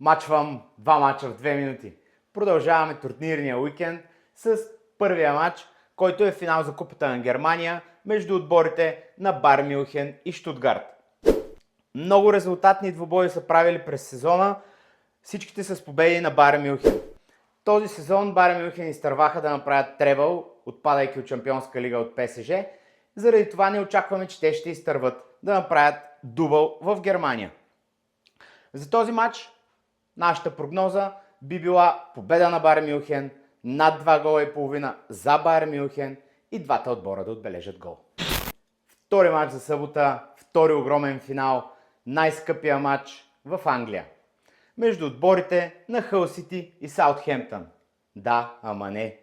Мачвам 2 мача в 2 минути. Продължаваме турнирния уикенд с първия матч, който е финал за Купата на Германия между отборите на Байер Мюнхен и Щутгарт. Много резултатни двубои са правили през сезона, всичките с победи на Байер Мюнхен. Този сезон Байер Мюнхен изтърваха да направят требъл, отпадайки от Шампионска лига от ПСЖ. Заради това не очакваме, че те ще изтърват да направят дубъл в Германия. За този матч нашата прогноза би била победа на Байер Мюнхен, над 2 гола и половина за Байер Мюнхен и двата отбора да отбележат гол. Втори матч за събота, втори огромен финал, най-скъпия матч в Англия. Между отборите на Хъл Сити и Саутхемптън. Да, ама не.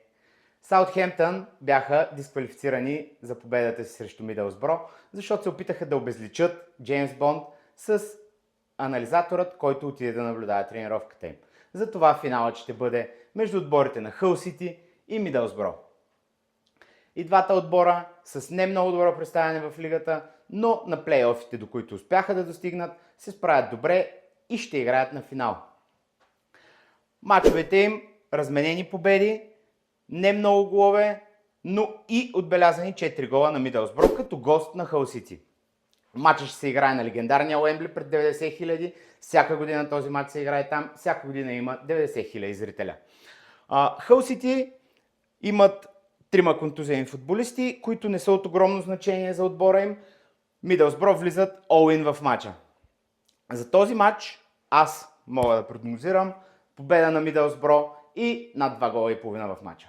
Саутхемптън бяха дисквалифицирани за победата си срещу Мидълсбро, защото се опитаха да обезличат Джеймс Бонд с анализаторът, който отиде да наблюдава тренировката им. Затова финалът ще бъде между отборите на Хъл Сити и Мидълсбро. И двата отбора с не много добро представяне в лигата, но на плейофите, до които успяха да достигнат, се справят добре и ще играят на финал. Мачовете им разменени победи, не много голове, но и отбелязани 4 гола на Мидълсбро като гост на Хъл Сити. Матчът ще се играе на легендарния Уембли пред 90 000. Всяка година този матч се играе там. Всяка година има 90 000 зрителя. Хъл Сити имат 3 контузени футболисти, които не са от огромно значение за отбора им. Мидълсбро влизат all-in в матча. За този матч аз мога да прогнозирам победа на Мидълсбро и над 2 гола и половина в матча.